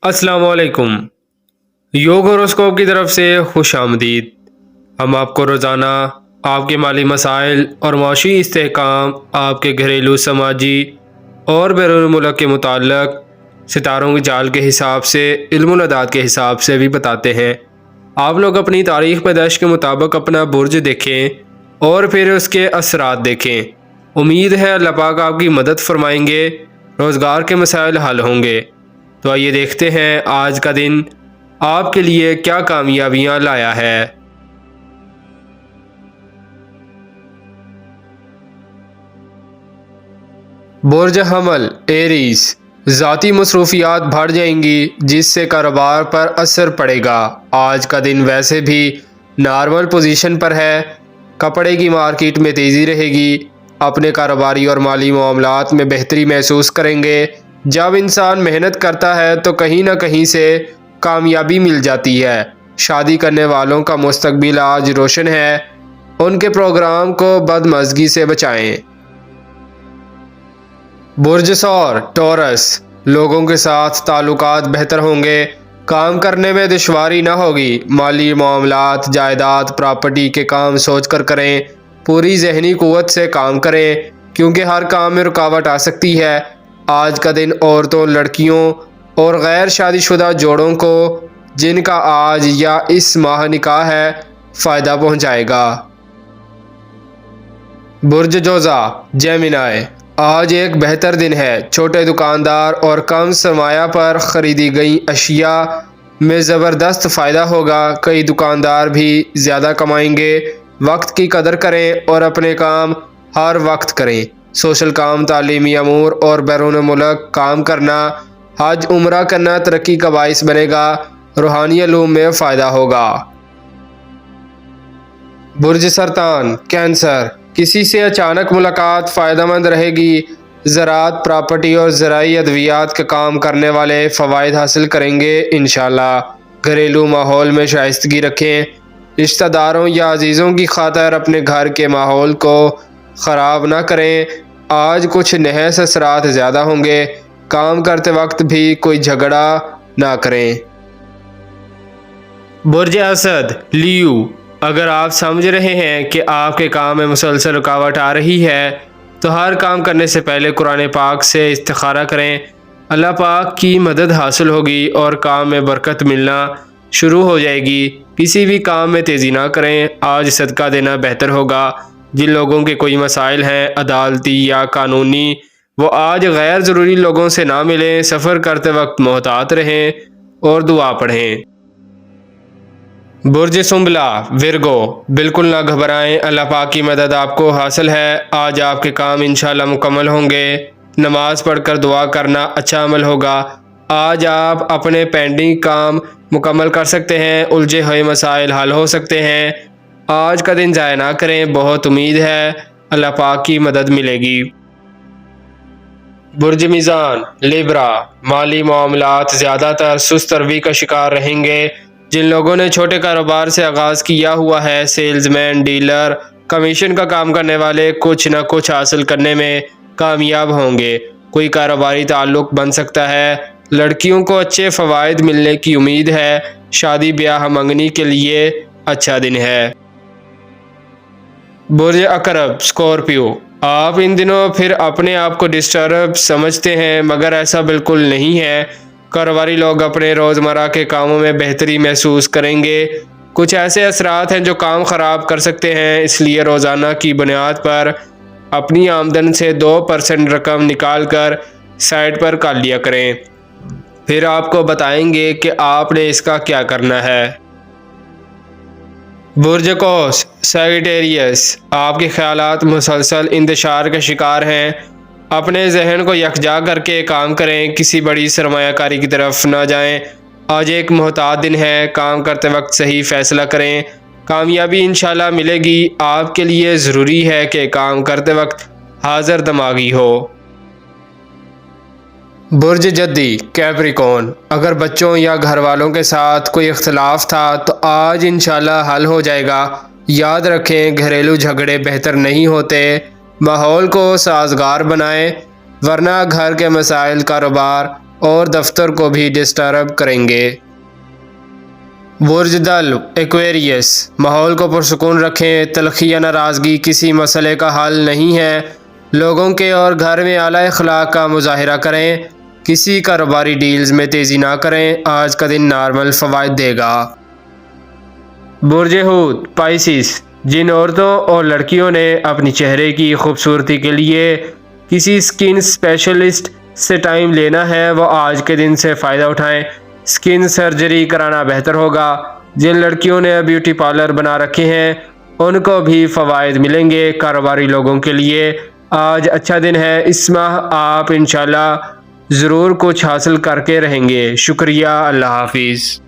अस्सलाम वालेकुम। योग होरोस्कोप की तरफ से खुश आमदीद। हम आपको रोज़ाना आपके माली मसाइल और माशी इस्तेहकाम, आपके घरेलू, समाजी और बैरून मुल्क के मुताल्लिक़ सितारों की चाल के हिसाब से, इल्मुल अदाद के हिसाब से भी बताते हैं। आप लोग अपनी तारीख़ पैदाइश के मुताबिक अपना बुर्ज देखें और फिर उसके असरात देखें। उम्मीद है अल्लाह पाक आपकी मदद फरमाएंगे, रोज़गार के मसाइल हल होंगे। तो आइए देखते हैं आज का दिन आपके लिए क्या कामयाबियां लाया है। बुर्ज हमल एरीज, ज़ाती मसरूफियात बढ़ जाएंगी जिससे कारोबार पर असर पड़ेगा। आज का दिन वैसे भी नॉर्मल पोजीशन पर है। कपड़े की मार्केट में तेज़ी रहेगी। अपने कारोबारी और माली मामलात में बेहतरी महसूस करेंगे। जब इंसान मेहनत करता है तो कहीं ना कहीं से कामयाबी मिल जाती है। शादी करने वालों का मुस्तकबिल आज रोशन है। उनके प्रोग्राम को बदमज़गी से बचाएं। बुर्ज सौर टॉरस, लोगों के साथ ताल्लुकात बेहतर होंगे। काम करने में दुश्वारी न होगी। माली मामलात, जायदाद, प्रॉपर्टी के काम सोच कर करें। पूरी जहनी क़ुव्वत से काम करें क्योंकि हर काम में रुकावट आ सकती है। आज का दिन औरतों, लड़कियों और गैर शादीशुदा जोड़ों को जिनका आज या इस माह निकाह है फ़ायदा पहुंचाएगा। बुर्ज जोज़ा जेमिनाई, आज एक बेहतर दिन है। छोटे दुकानदार और कम सरमाया पर ख़रीदी गई अशिया में ज़बरदस्त फ़ायदा होगा। कई दुकानदार भी ज़्यादा कमाएंगे। वक्त की कदर करें और अपने काम हर वक्त करें। सोशल काम, तालीमी अमूर और बैरून मुल्क काम करना, हज उम्रा करना तरक्की का बाइस बनेगा। रूहानी इल्म में फ़ायदा होगा। बुर्ज सरतान कैंसर, किसी से अचानक मुलाकात फ़ायदेमंद रहेगी। ज़राअत, प्रॉपर्टी और ज़राई अद्वियात का काम करने वाले फ़वाइद हासिल करेंगे इंशाअल्लाह। घरेलू माहौल में शाइस्तगी रखें। रिश्तेदारों या अजीज़ों की खातिर अपने घर के माहौल को ख़राब ना करें। आज कुछ नहस असरात ज़्यादा होंगे। काम करते वक्त भी कोई झगड़ा ना करें। बुर्ज असद लियो, अगर आप समझ रहे हैं कि आपके काम में मुसलसल रुकावट आ रही है तो हर काम करने से पहले कुरान पाक से इस्तिखारा करें। अल्लाह पाक की मदद हासिल होगी और काम में बरकत मिलना शुरू हो जाएगी। किसी भी काम में तेज़ी ना करें। आज सदका देना बेहतर होगा। जिन लोगों के कोई मसाइल हैं अदालती या कानूनी, वो आज गैर ज़रूरी लोगों से ना मिलें। सफ़र करते वक्त मोहतात रहें और दुआ पढ़ें। बुर्ज सुंबला विरगो, बिल्कुल ना घबराएं। अल्लाह पाक की मदद आपको हासिल है। आज आपके काम इंशाल्लाह मुकम्मल होंगे। नमाज पढ़कर दुआ करना अच्छा अमल होगा। आज आप अपने पेंडिंग काम मुकम्मल कर सकते हैं। उलझे हुए मसाइल हल हो सकते हैं। आज का दिन ज़ाया ना करें, बहुत उम्मीद है अल्लाह पाक की मदद मिलेगी। बुर्ज मीज़ान लिब्रा, माली मामलात ज़्यादातर सुस्त रवि का शिकार रहेंगे। जिन लोगों ने छोटे कारोबार से आगाज़ किया हुआ है, सेल्समैन, डीलर, कमीशन का काम करने वाले, कुछ न कुछ हासिल करने में कामयाब होंगे। कोई कारोबारी ताल्लुक़ बन सकता है। लड़कियों को अच्छे फ़वाइद मिलने की उम्मीद है। शादी ब्याह मंगनी के लिए अच्छा दिन है। बुर्ज अकरब स्कॉर्पियो, आप इन दिनों फिर अपने आप को डिस्टर्ब समझते हैं मगर ऐसा बिल्कुल नहीं है। कारोबारी लोग अपने रोज़मर्रा के कामों में बेहतरी महसूस करेंगे। कुछ ऐसे असरात हैं जो काम ख़राब कर सकते हैं, इसलिए रोज़ाना की बुनियाद पर अपनी आमदन से 2% रकम निकाल कर साइड पर कर लिया करें। फिर आपको बताएंगे कि आपने इसका क्या करना है। बुर्ज कौस सैजिटेरियस, आपके ख्यालात मुसलसल इंतशार का शिकार हैं। अपने जहन को यकजा करके काम करें। किसी बड़ी सरमायाकारी की तरफ ना जाएं। आज एक मोहतात दिन है। काम करते वक्त सही फ़ैसला करें। कामयाबी इंशाल्लाह मिलेगी। आपके लिए ज़रूरी है कि काम करते वक्त हाज़िर दिमागी हो। बुर्ज जद्दी कैप्रिकॉर्न, अगर बच्चों या घर वालों के साथ कोई इख्तलाफ था तो आज इंशाल्लाह हल हो जाएगा। याद रखें, घरेलू झगड़े बेहतर नहीं होते। माहौल को साजगार बनाएं वरना घर के मसाइल, कारोबार اور دفتر کو بھی ڈسٹرب کریں گے۔ برج دل ایکویریس، ماحول کو پرسکون رکھیں، تلخی یا ناراضگی کسی مسئلے کا حل نہیں ہے۔ لوگوں کے اور گھر میں اعلیٰ اخلاق کا مظاہرہ کریں، کسی کاروباری ڈیلز میں تیزی نہ کریں، آج کا دن نارمل فوائد دے گا۔ برج حوت پائسس، جن عورتوں اور لڑکیوں نے اپنی چہرے کی خوبصورتی کے لیے کسی اسکن اسپیشلسٹ سے ٹائم لینا ہے، وہ آج کے دن سے فائدہ اٹھائیں۔ اسکن سرجری کرانا بہتر ہوگا۔ جن لڑکیوں نے بیوٹی پارلر بنا رکھے ہیں ان کو بھی فوائد ملیں گے۔ کاروباری لوگوں کے لیے آج اچھا دن ہے، اس ماہ آپ انشاءاللہ ضرور کچھ حاصل کر کے رہیں گے۔ شکریہ، اللہ حافظ۔